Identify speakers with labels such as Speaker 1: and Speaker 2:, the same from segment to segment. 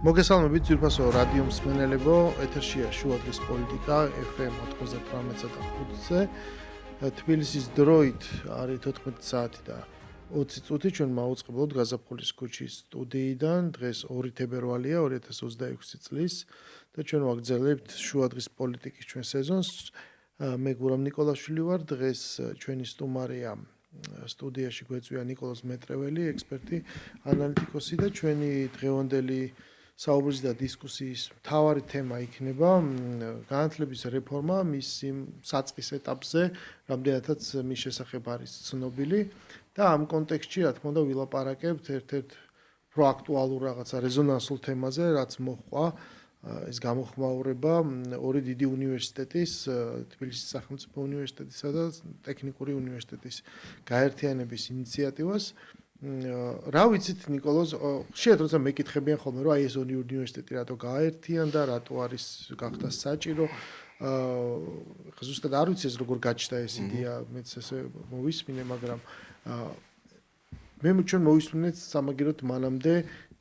Speaker 1: მოგესალმებით ძვირფასო რადიო მსმენელებო, ეთერშია შუადღის პოლიტიკა FM 98.5-ზე. თბილისის დროით არის 14 საათი და 20 წუთი. ჩვენ მაუწყებლობთ გაზაფხულის ქუჩის სტუდიიდან. დღეს 2 თებერვალია 2026 წლის და ჩვენ ვაგრძელებთ შუადღის პოლიტიკის ჩვენ სეზონს. მე გურამ ნიკოლაშვილი ვარ. დღეს ჩვენი სტუმარია სტუდიაში გვეწვია ნიკოლოზ მეტრეველი, ექსპერტი, ანალიტიკოსი და ჩვენი დღევანდელი საუბრის და დისკუსიის მთავარი თემა იქნება განათლების რეფორმა მის საწყის ეტაპზე, რამდენადაც მის შესახებ არის ცნობილი და ამ კონტექსტში, რა თქმა უნდა, ვილაპარაკებთ ერთ-ერთ პროაქტუალურ რაღაცა რეზონანსულ თემაზე, რაც მოჰყვა ეს გამოხმაურება ორი დიდი უნივერსიტეტის, თბილისის სახელმწიფო უნივერსიტეტისა და ტექნიკური უნივერსიტეტის გაერთიანების ინიციატივას. რა ვიცით ნიკოლოზ, შეიძლება როცა მეკითხებიან ხოლმე რომ აი ეს უნივერსიტეტი რატო გააერთიანდა, რატო არის გახდა საჭირო, ზუსტად არ ვიცი ეს როგორ გაჩნდა ეს იდეა, მეც ესე მოვისმინე, მაგრამ მე ჩვენ მოვისმინეთ სამაგიეროდ მანამდე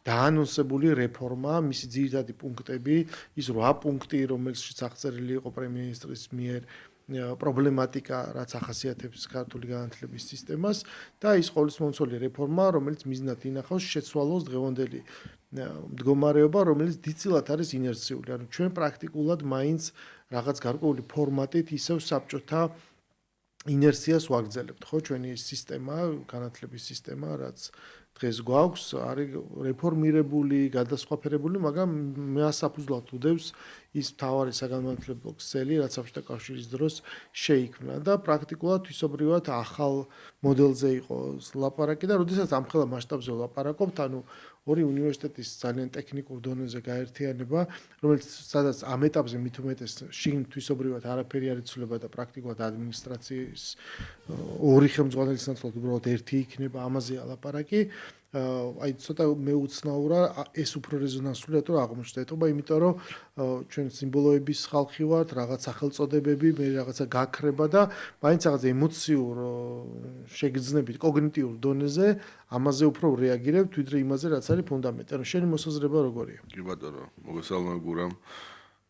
Speaker 1: დაანონსებული რეფორმა, მისი ძირითადი პუნქტები, ის 8 პუნქტი, რომელშიც აღწერილი იყო პრემიერ-მინისტრის მიერ პრობლემატიკა, რაც ახასიათებს ქართული განათლების სისტემას და ის ყოვლისმომცველი რეფორმა, რომელიც მიზნად ინახავს შეცვალოს დღევანდელი მდგომარეობა, რომელიც დიდწილად არის ინერციული. ანუ ჩვენ პრაქტიკულად მაინც რაღაც გარკვეული ფორმატით ისევ საბჭოთა ინერციას ვაგრძელებთ, ხო, ჩვენი სისტემა, განათლების სისტემა, რაც დღეს გვაქვს, არის რეფორმირებული, გადასხვაფერებული, მაგრამ მეასაფუძვლად უდევს ის მთავარი საგანმანათლებლო ქსელი, რაც საბჭოთა კავშირის დროს შეიქმნა და პრაქტიკულად თვისობრივად ახალ მოდელზე იყო ლაპარაკი და როდესაც ამხელა მასშტაბზე ლაპარაკობთ, ანუ ორი უნივერსიტეტის ძალიან ტექნიკურ დონეზე გაერთიანება, რომელიც სადაც ამ ეტაპზე მით უმეტეს შინ თვისობრივად არაფერი არ იცვლება და პრაქტიკულად ადმინისტრაციის ორი ხელმძღვანელის ნაცვლად უბრალოდ ერთი იქნება, ამაზეა ლაპარაკი. აი ცოტა მეუცნაურა ეს უფრო რეზონანსულია თუ აღმოჩნდა ეთობა, იმიტომ რომ ჩვენ სიმბოლოების ხალხი ვართ, რაღაც სახელწოდებები, მე რაღაცა გაქრება და მაინც რაღაც ემოციურ შეგრძნებით კოგნიტიურ დონეზე ამაზე უფრო რეაგირებთ, ვიდრე იმაზე, რაც არის ფუნდამენტი. ანუ შენი მოსაზრება როგორია?
Speaker 2: კი ბატონო, მოგესალმები გურამ.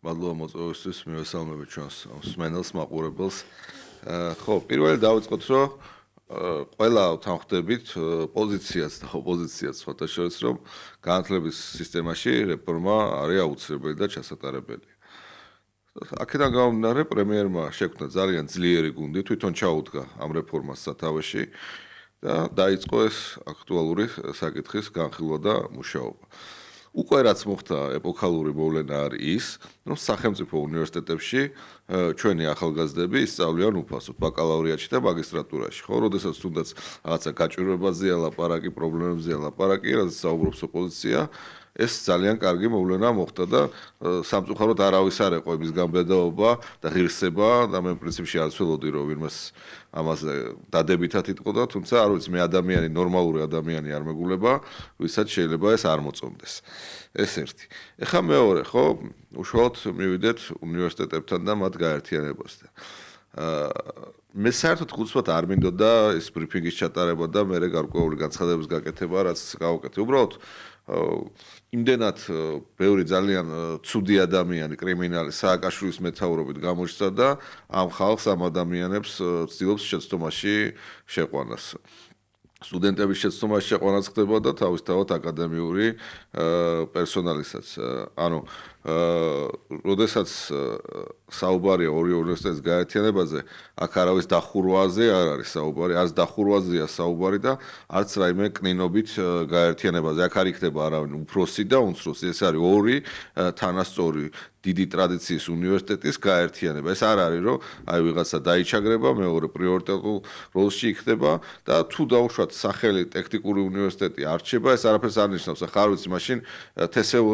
Speaker 2: მადლობა მოწვევისთვის, მივესალმები ჩვენს მსმენელს, მაყურებელს. ხო, პირველი დავიწყოთ, რომ ყველა თანხმდებით პოზიციაც და ოპოზიციაც ფოტოშორის, რომ განათლების სისტემაში რეფორმა არის აუცილებელი და ჩასატარებელი. აქედან გამომდინარე, პრემიერმა შექმნა ძალიან ძლიერი გუნდი, თვითონ ჩაუდგა ამ რეფორმას სათავეში და დაიწყო ეს აქტუალური საკითხის განხილვა და მუშაობა. უკვე რაც მოხდა ეპოქალური მოვლენა არის ის, რომ სახელმწიფო უნივერსიტეტებში ჩვენი ახალგაზრდები ისწავლიან უფასოდ ბაკალავრიატში და მაგისტრატურაში. ხო, როდესაც თუნდაც რაღაცა გაჭირვებაზეა ლაპარაკი, პრობლემებზეა ლაპარაკი, რაც საუბრობს ოპოზიცია, ეს ძალიან კარგი მოვლენა მოხდა და სამწუხაროდ არავის არ ეყო იმის გამბედაობა და ღირსება და მე პრინციპში არ ვცდილობდი რომ ვინმეს ამაზე დადებითად იტყოდა, თუმცა არ ვიცი, მე ადამიანი, ნორმალური ადამიანი არ მეგულება, ვისაც შეიძლება ეს არ მოწონდეს. ეს ერთი. ეხლა მეორე, ხო, უშუალოდ მივიდეთ უნივერსიტეტებთან და მათ გაერთიანებასთან. მე საერთოდ ხუცბად არ მინდოდა ეს ბრიფინგის ჩატარება და მე გარკვეული განცხადების გაკეთება, რაც გავაკეთე. უბრალოდ იმდენად ბევრი ძალიან ცუდი ადამიანი, კრიმინალი სააკაშვილის მეთაურობით გამოჩნდა და ამ ხალხს, ამ ადამიანებს ცდილობს შეცდომაში შეყვანას. სტუდენტების შეცდომაში შეყვანაც ხდება და თავისთავად აკადემიური პერსონალისაც. ანუ როდესაც საუბარია ორი უნივერსიტეტის გაერთიანებაზე, აქ არავის დახურვაზე არ არის საუბარი, არც დახურვაზეა საუბარი და არც რაიმე კნინობით გაერთიანებაზე. აქ არ იქნება არავინ უფროსი და უმცროსი, ეს არის ორი თანასწორი დიდი ტრადიციის უნივერსიტეტის გაერთიანება. ეს არ არის, რომ აი ვიღაცა დაიჩაგრება, მეორე პრიორიტეტულ როლში იქნება და თუ დაუშვათ სახელი ტექნიკური უნივერსიტეტი არჩება, ეს არაფერს არ ნიშნავს. ახლა არ ვიცი, მაშინ თესევ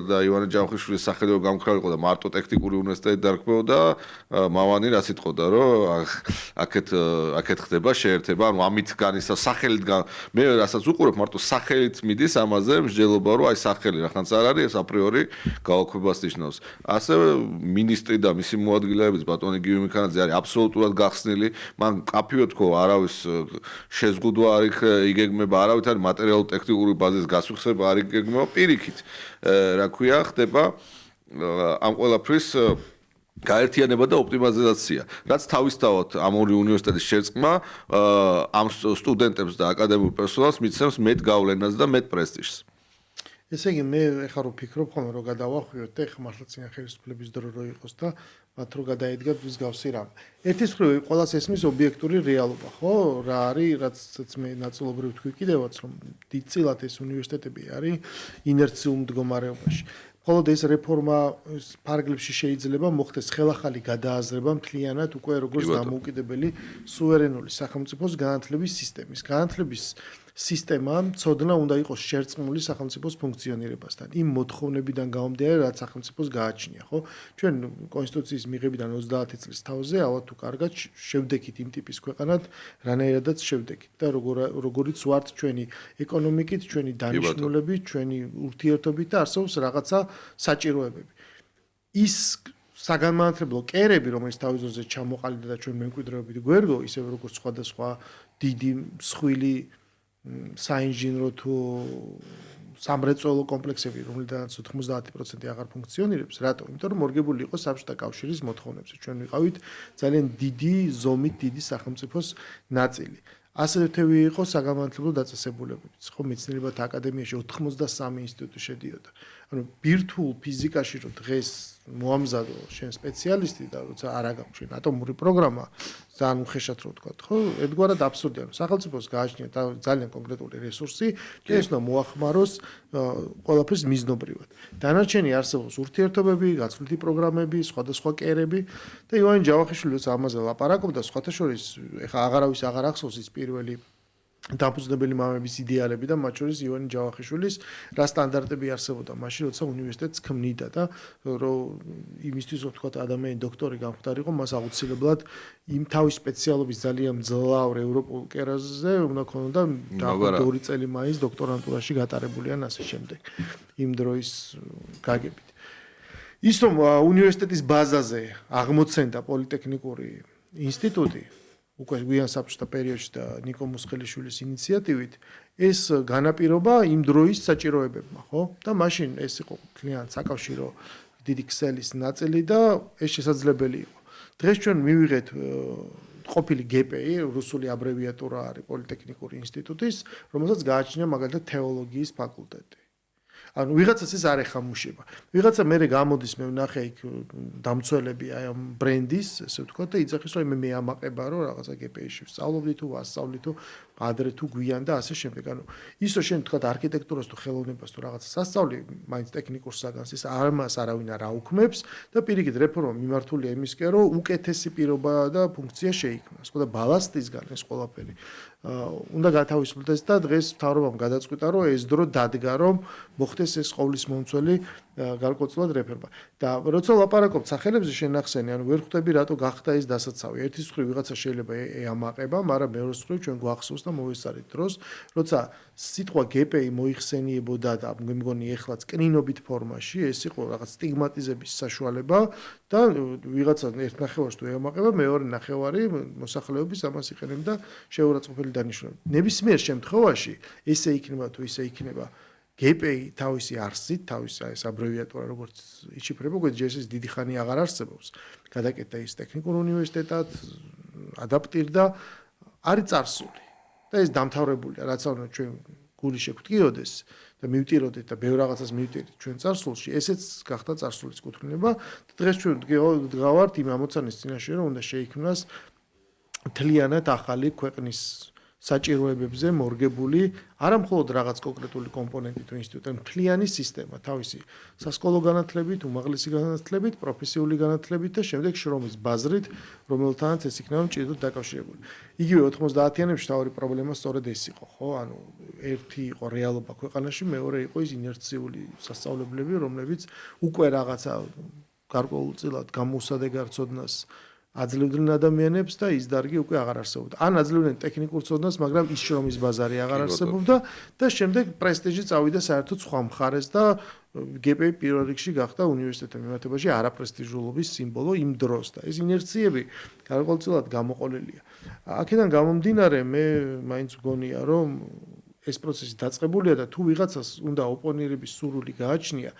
Speaker 2: და ივანე ჯავხიშვილი ივანიშვილის სახელով გამქრალიყო და მარტო ტექნიკური უნივერსიტეტი დარქმეოდა მავანი რაც იტყოდა რომ აქეთ ხდება შეერთება ანუ ამით განისა სახელით მე რასაც უყურებ მარტო სახელით მიდის ამაზე მსჯელობა რომ აი სახელი რახანც არ არის ეს აპრიორი გაუქმებას ნიშნავს ასევე მინისტრი და მისი მოადგილეების ბატონი გივი მიქანაძე არის აბსოლუტურად გახსნილი მან კაფიო თქო არავის შეზღუდვა არ იგეგმება არავით არის მატერიალურ ტექნიკური ბაზის გასუხსება არ იგეგმება პირიქით რა ქვია ხდება ამ ყველაფრის გაერთიანება და ოპტიმიზაცია რაც თავისთავად ამ ორი უნივერსიტეტის შერწყმა ამ სტუდენტებს და აკადემიურ პერსონალს მიცემს მეტ გავლენას და მეტ პრესტიჟს
Speaker 1: ესე იგი მე ეხლა რო ფიქრობ ხოლმე რომ გადავახვიოთ და ეხლა მართლა წინა ხელისუფლების დრო რო იყოს და მათ რო გადაედგათ მსგავსი რამ. ერთის მხრივ ყველას ესმის ობიექტური რეალობა, ხო? რა არის, რაც მე ნაწილობრივ თქვი კიდევაც რომ დიდწილად ეს უნივერსიტეტები არის ინერციულ მდგომარეობაში. მხოლოდ ეს რეფორმა ფარგლებში შეიძლება მოხდეს ხელახალი გადააზრება მთლიანად უკვე როგორც დამოუკიდებელი სუვერენული სახელმწიფოს განათლების სისტემის. განათლების სისტემა ცოდნა უნდა იყოს შერწყმული სახელმწიფოს ფუნქციონირებასთან. იმ მოთხოვნებიდან გამომდინარე, რაც სახელმწიფოს გააჩნია, ხო? ჩვენ კონსტიტუციის მიღებიდან 30 წლის თავზე ალბათ თუ კარგად შევდექით იმ ტიპის ქვეყანად, რანაირადაც შევდექით და როგორიც ვართ ჩვენი ეკონომიკით, ჩვენი დანიშნულებით, ჩვენი ურთიერთობით და არსებობს რაღაცა საჭიროებები. ის საგანმანათლებლო კერები, რომელიც თავის დროზე ჩამოყალიბდა და ჩვენ მემკვიდრეობით გვერგო, ისე როგორც სხვადასხვა დიდი მსხვილი საინჟინრო თუ სამრეწველო კომპლექსები, რომელთაც 90% აღარ ფუნქციონირებს, რატო? იმიტომ რომ მორგებული იყო საბჭოთა კავშირის მოთხოვნებზე. ჩვენ ვიყავით ძალიან დიდი ზომით დიდი სახელმწიფოს ნაწილი. ასეთები იყო საგანმანათლებლო დაწესებულებებიც. ხო, მეცნიერებათა აკადემიაში 93 ინსტიტუტი შედიოდა. ანუ ბირთვულ ფიზიკაში რომ დღეს მოამზადო შენ სპეციალისტი და როცა არ აგამშვენ ატომური პროგრამა ძალიან უხეშად რო ვთქვა, ხო? ერთგვარად აბსურდია. სახელმწიფოს გააჩნია ძალიან კონკრეტული რესურსი, და ეს უნდა მოახმაროს ყველაფრის მიზნობრივად. დანარჩენი არსებობს ურთიერთობები, გაცვლითი პროგრამები, სხვადასხვა კერები და ივანე ჯავახიშვილიც ამაზე ლაპარაკობდა, სხვათა შორის, ეხა აღარავის აღარ ახსოვს ის პირველი დამფუძნებელი მამების იდეალები და მათ შორის ივანე ჯავახიშვილის რა სტანდარტები არსებობდა მაშინ როცა უნივერსიტეტს ქმნიდა და რომ იმისთვის რომ თქვა ადამიანი დოქტორი გამხდარიყო მას აუცილებლად იმ თავის სპეციალობის ძალიან მძლავრ ევროპულ კერაზე უნდა ქონოდა და 2 წელი მაინც დოქტორანტურაში გატარებული ან ასე შემდეგ იმ დროის გაგებით ის რომ უნივერსიტეტის ბაზაზე აღმოცენდა პოლიტექნიკური ინსტიტუტი უკვე გვიან საბჭოთა პერიოდში და ნიკო მუსხელიშვილის ინიციატივით ეს განაპირობა იმ დროის საჭიროებებმა, ხო? და მაშინ ეს იყო კლიენტ საკავშირო დიდი ქსელის ნაწილი და ეს შესაძლებელი იყო. დღეს ჩვენ მივიღეთ ყოფილი GPI, რუსული აბრევიატურა არის პოლიტექნიკური ინსტიტუტის, რომელსაც გააჩნია მაგალითად თეოლოგიის ფაკულტეტი. ანუ ვიღაცას ეს არ ეხამუშება. ვიღაცა მერე გამოდის მე ვნახე იქ დამცველები აი ამ ბრენდის, ესე ვთქვათ და იცახის რომ მე ამაყება რომ რაღაცა GPI-ში ვსწავლობდი თუ ვასწავლი თუ ადრე თუ გვიან და ასე შემდეგ. ანუ ისო შენ ვთქვათ არქიტექტურას თუ ხელოვნებას თუ რაღაცას ასწავლი, მაინც ტექნიკურ საგანს ის ამას არავინ არ აუქმებს და პირიქით რეფორმა მიმართულია იმისკენ რომ უკეთესი პირობა და ფუნქცია შეიქმნას. ხო და ბალასტისგან ეს ყველაფერი უნდა გათავისუფლდეს და დღეს მთავრობამ გადაწყვიტა რომ ეს დრო დადგა რომ მოხდეს ეს ყოვლის მომცველი გარკვეულწილად რეფორმა. და როცა ლაპარაკობთ სახელებზე შენახსენი, ანუ ვერ ხვდები რატო გახდა ეს დასაცავი. ერთის მხრივ ვიღაცა შეიძლება ამაყება, მაგრამ მეორეს მხრივ ჩვენ გვახსოვს და მოვესწარით დროს, როცა სიტყვა GPI მოიხსენიებოდა და მე მგონი ეხლაც კნინობით ფორმაში, ეს იყო რაღაც სტიგმატიზების საშუალება და ვიღაცა ერთ ნახევარს თუ ემაყება, მეორე ნახევარი მოსახლეობის ამას იყენებდა შეურაცხყოფელი დანიშნულებით. ნებისმიერ შემთხვევაში ესე იქნება თუ ისე იქნება GPI თავისი არსით, თავისი ეს აბრევიატურა როგორც იჩიფრება, გვეძ ეს დიდი ხანი აღარ არსებობს. გადაკეთდა ის ტექნიკურ უნივერსიტეტად, ადაპტირდა, არის წარსული. და ეს დამთავრებულია, რაც უნდა ჩვენ გული შეგვტკიოდეს და მივტიროდეთ და ბევრ რაღაცას მივტირით ჩვენ წარსულში, ესეც გახდა წარსულის კუთვინება და დღეს ჩვენ დგავართ იმ ამოცანის წინაშე, რომ უნდა შეიქმნას მთლიანად ახალი ქვეყნის საჭიროებებზე მორგებული არა მხოლოდ რაღაც კონკრეტული კომპონენტი თუ ინსტიტუტი, მთლიანი სისტემა, თავისი სასკოლო განათლებით, უმაღლესი განათლებით, პროფესიული განათლებით და შემდეგ შრომის ბაზრით, რომელთანაც ეს იქნება მჭიდროდ დაკავშირებული. იგივე 90-იანებში თავი პრობლემა სწორედ ეს იყო, ხო? ანუ ერთი იყო რეალობა ქვეყანაში, მეორე იყო ის ინერციული სასწავლებლები, რომლებიც უკვე რაღაცა გარკვეულწილად გამოსადეგარ ცოდნას აძლევდნენ ადამიანებს და ის დარგი უკვე აღარ არსებობდა. ან აძლევდნენ ტექნიკურ ცოდნას, მაგრამ ის შრომის ბაზარი აღარ არსებობდა და შემდეგ პრესტიჟი წავიდა საერთოდ სხვა მხარეს და GPI პირველ რიგში გახდა უნივერსიტეტთა მიმართებაში არაპრესტიჟულობის სიმბოლო იმ დროს და ეს ინერციები გარკვეულწილად გამოყოლილია. აქედან გამომდინარე მე მაინც მგონია რომ ეს პროცესი დაწყებულია და თუ ვიღაცას უნდა ოპონირების სურვილი გააჩნია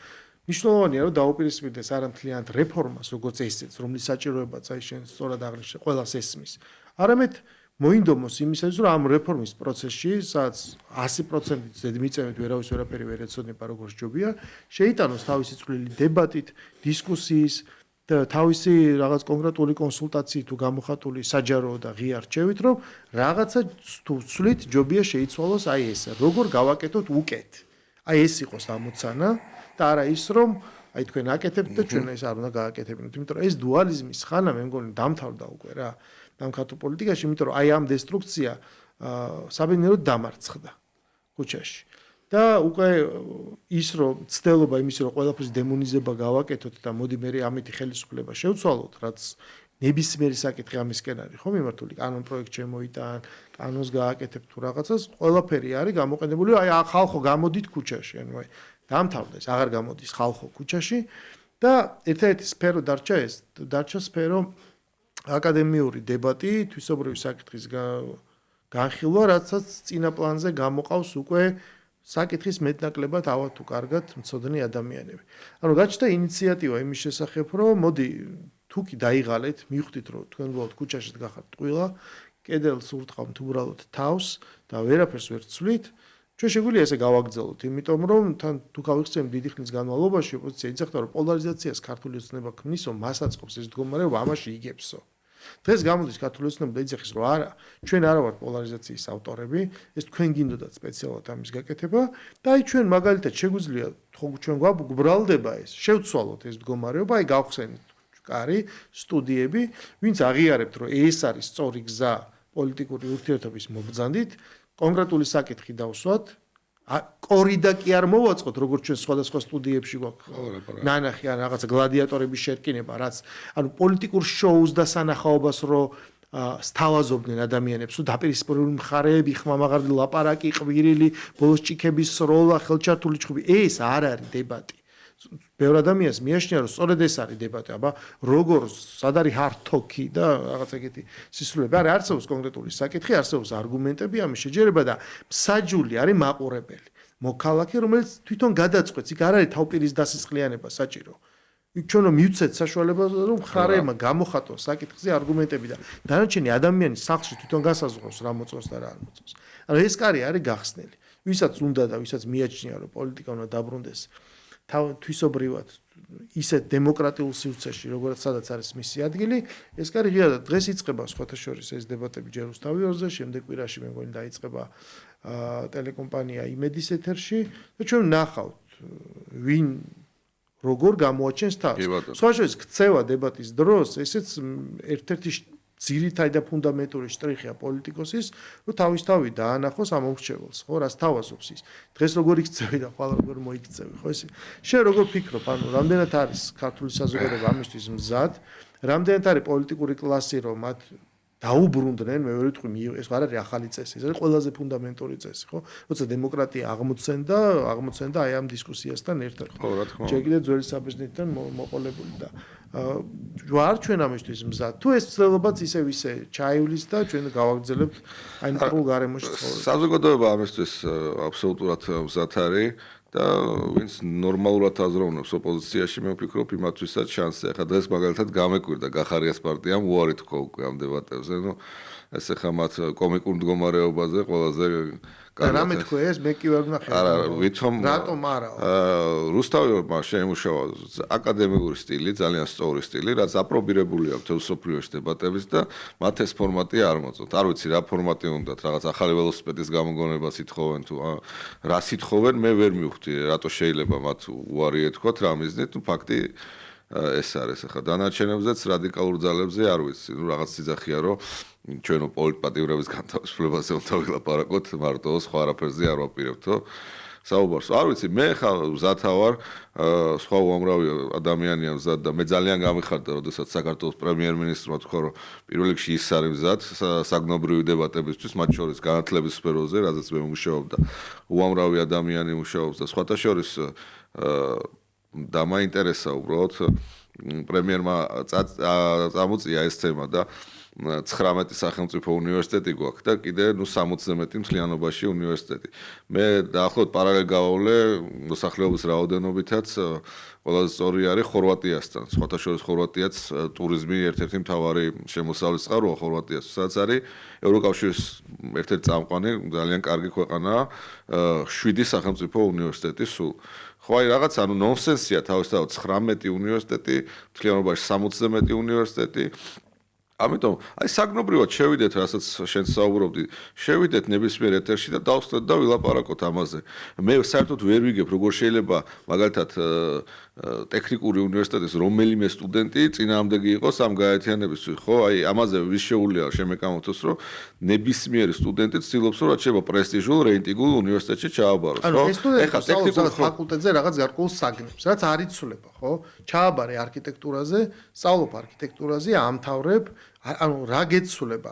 Speaker 1: მნიშვნელოვანია რომ დაუპირისპირდეს არა მთლიანად რეფორმას როგორც ესეც რომლის საჭიროებაც აი შენ სწორად აღნიშნე ყველას ესმის არამედ მოინდომოს იმისათვის რომ ამ რეფორმის პროცესში სადაც 100%-ით ზედმიწევნით ვერავის ვერაფერი ვერ ეცოდება როგორც ჯობია შეიტანოს თავისი წვლილი დებატით დისკუსიის და თავისი რაღაც კონკრეტული კონსულტაციით თუ გამოხატული საჯარო და ღია რჩევით რომ რაღაცა თუ ცვლით ჯობია შეიცვალოს აი ესე როგორ გავაკეთოთ უკეთ აი ეს იყოს ამოცანა და არა ის რომ აი თქვენ აკეთებთ და ჩვენ ეს არ უნდა გააკეთებინოთ იმიტომ რომ ეს დუალიზმის ხანა მე მგონი დამთავრდა უკვე რა ამ ქართულ პოლიტიკაში იმიტომ რომ აი ამ დესტრუქცია საბედნიეროდ დამარცხდა ქუჩაში და უკვე ის რომ ცდელობა იმის რომ ყველაფრის დემონიზება გავაკეთოთ და მოდი მე ამეთი ხელისუფლება შევცვალოთ რაც ნებისმიერი საკითხი ამისკენ არის ხო მიმართული კანონ პროექტ შემოიტან კანონს გააკეთებ თუ რაღაცას ყველაფერი არის გამოყენებული აი ხალხო გამოდით ქუჩაში ანუ აი დამთავრდა ეს აღარ გამოდის ხალხო ქუჩაში და ერთ-ერთი სფერო დარჩა სფერო აკადემიური დებატი თვისობრივი საკითხის განხილვა რაცაც წინა პლანზე გამოყავს უკვე საკითხის მეტნაკლებად ავა თუ კარგად მცოდნე ადამიანები ანუ გაჩნდა ინიციატივა იმის შესახებ რომ მოდი თუ კი დაიღალეთ მივხვდით რომ თქვენ გულოთ ქუჩაში გახართ ტყუილა კედელს ურტყავთ უბრალოდ თავს და ვერაფერს ვერ ცვლით ჩვენ შეგვიძლია ესე გავაგრძელოთ იმიტომ რომ თან თუ გავიხსენებთ დიდი ხნის განმავლობაში ოპოზიცია იძახდა რომ პოლარიზაციას ქართული ოცნება ქმნისო მას აწყობს ეს მდგომარეობა ამაში იგებსო დღეს გამოდის ქართული ოცნება და იძახის რომ არა ჩვენ არა ვართ პოლარიზაციის ავტორები ეს თქვენ გინდოდათ სპეციალურად ამის გაკეთება და აი ჩვენ მაგალითად შეგვიძლია ჩვენ გვბრალდება ეს შევცვალოთ ეს მდგომარეობა აი გავხსენით კარი სტუდიები ვინც აღიარებთ რომ ეს არის სწორი გზა პოლიტიკური ურთიერთობის მობრძანდით კონკრეტული საკითხი დავსვათ კორიდა კი არ მოვაწყოთ როგორც ჩვენ სხვადასხვა სტუდიებში გვაქვს ნანახი ან რაღაცა გლადიატორების შერკინება რაც ანუ პოლიტიკურ შოუს და სანახაობას რო სთავაზობდნენ ადამიანებს თუ დაპირისპირებული მხარეები ხმამაღალი ლაპარაკი ყვირილი ბოლოს ჭიქების სროლა ხელჩართული ჭხუბი ეს არ არის დებატი ბევრ ადამიანს მიაშნია რომ სწორედ ეს არის დებატი აბა როგორ სად არის ჰართოქი და რაღაც ეგეთი სისულები არის არსებობს კონკრეტული საკითხი არსებობს არგუმენტები ამის შეჯერება და მსაჯული არის მაყურებელი მოქალაქე რომელიც თვითონ გადაწყვეტს იქ არ არის თავპირის დასისხლიანება საჭირო იქ ჩვენ რომ მივცეთ საშუალებას რომ მხარეებმა გამოხატოს საკითხზე არგუმენტები და დანარჩენი ადამიანის სახლში თვითონ გასაზღვრავს რა მოწონს და რა არ მოწონს ანუ ეს კარი არის გახსნელი ვისაც უნდა და ვისაც მიაჩნია რომ პოლიტიკა უნდა დაბრუნდეს თვისობრივად ისეთ დემოკრატიულ სივრცეში როგორც სადაც არის მისი ადგილი ეს კარი ღია და დღეს იწყება სხვათა შორის ეს დებატები ჯერ რუსთავი ორზე შემდეგ კვირაში მე მგონი დაიწყება ტელეკომპანია იმედის ეთერში და ჩვენ ნახავთ ვინ როგორ გამოაჩენს თავს სხვა შორის ქცევა დებატის დროს ესეც ერთ-ერთი ძირითადი და ფუნდამენტური შტრიხია პოლიტიკოსის, რომ თავისთავად დაანახოს ამ მომრჩეველს, ხო, რას თავაზობს ის. დღეს როგორ იქცევი და ხვალ როგორ მოიქცევი, ხო ესე. შენ როგორ ფიქრობ, ანუ რამდენად არის ქართული საზოგადოება ამისთვის მზად, რამდენად არის პოლიტიკური კლასი, რომ მათ დაუბრუნდნენ, მე ვერ ვიტყვი, ეს არ არის ახალი წესი, ეს არის ყველაზე ფუნდამენტური წესი, ხო? როცა დემოკრატია აღმოცენდა აი ამ დისკუსიასთან ერთად.
Speaker 2: ხო, რა თქმა უნდა.
Speaker 1: ჯერ კიდევ ძველი საბერძნეთიდან მოყოლებული და ვარ ჩვენ ამისთვის მზად. თუ ეს ცდილობაც ისევ ჩაივლის და ჩვენ გავაგრძელებთ აი ნორმალურ გარემოში ცხოვრებას.
Speaker 2: საზოგადოება ამისთვის აბსოლუტურად მზად არის და ვინც ნორმალურად აზროვნებს ოპოზიციაში, მე ვფიქრობ, იმათვისაც შანსი. ახლა დღეს მაგალითად გამეკვირდა გახარიას პარტიამ უარი თქვა უკვე ამ დებატებზე, ნუ ეს ახლა მათ კომიკურ მდგომარეობაზე ყველაზე
Speaker 1: რამე თქვა ეს მე კი ვერ ვნახე.
Speaker 2: არა, ვითომ
Speaker 1: რატომ არა?
Speaker 2: რუსთავმა შეიმუშავა აკადემიური სტილი, ძალიან სწორი სტილი, რაც აპრობირებული აქვს თელ სოფლიოში დებატების და მათ ეს ფორმატი არ მოწონთ. არ ვიცი რა ფორმატი უნდათ, რაღაც ახალი ველოსიპედის გამოგონებას ითხოვენ თუ რა სითხოვენ, მე ვერ მივხვდი, რატო შეიძლება მათ უარი ეთქვათ რა მიზნით, თუ ფაქტი ეს არის. ახლა დანარჩენებზეც რადიკალურ ძალებზე არ ვიცი, ნუ რაღაც სიძახია რომ ჩვენო პოლიტპატივრების განთავისუფლებაზე უნდა ვილაპარაკოთ, მარტო სხვა არაფერზე არ ვაპირებთო. საუბარს. არ ვიცი, მე ხა მზათა ვარ, სხვა უამრავი ადამიანია მზად და მე ძალიან გამიხარდა, როდესაც საქართველოს პრემიერ-მინისტრმა თქვა, რომ პირველ რიგში ის არის მზად საგნობრივი დებატებისთვის, მათ შორის განათლების სფეროზე, რაზეც მე მუშაობ და უამრავი ადამიანი მუშაობს და სხვათა შორის და მაინტერესა უბრალოდ პრემიერმა წამოწია ეს თემა და 19 სახელმწიფო უნივერსიტეტი გვაქვს და კიდე 60-ზე მეტი მთლიანობაში უნივერსიტეტი. მე დაახლოებით პარალელ გავავლე მოსახლეობის რაოდენობითაც ყველაზე სწორი არის ხორვატიასთან. სხვათა შორის ხორვატიაც ტურიზმი ერთ-ერთი მთავარი შემოსავლის წყაროა ხორვატიას, სადაც არის ევროკავშირის ერთ-ერთი წამყვანი, ძალიან კარგი ქვეყანაა, 7 სახელმწიფო უნივერსიტეტი სულ. ხო აი რაღაც ანუ ნონსენსია თავისთავად 19 უნივერსიტეტი, მთლიანობაში 60-ზე მეტი უნივერსიტეტი. ამიტომ აი საგნობრივად შევიდეთ, რასაც შენ საუბრობდი, შევიდეთ ნებისმიერ ეთერში და დავხსნათ და ვილაპარაკოთ ამაზე. მე საერთოდ ვერ ვიგებ, როგორ შეიძლება მაგალითად ტექნიკური უნივერსიტეტის რომელიმე სტუდენტი წინააღმდეგი იყოს ამ გაერთიანებისთვის, ხო? აი ამაზე ვის შეუძლია შემეკამოთოს, რომ ნებისმიერი სტუდენტი ცდილობს, რომ რაც შეიძლება პრესტიჟულ, რეიტინგულ უნივერსიტეტში ჩააბაროს, ხო?
Speaker 1: ეხლა ტექნიკურ ფაკულტეტზე რაღაც გარკვეულ საგნებს, რაც არ იცვლება, ხო? ჩააბარე არქიტექტურაზე, სწავლობ არქიტექტურაზე, ამთავრებ ანუ რა გეცვლება?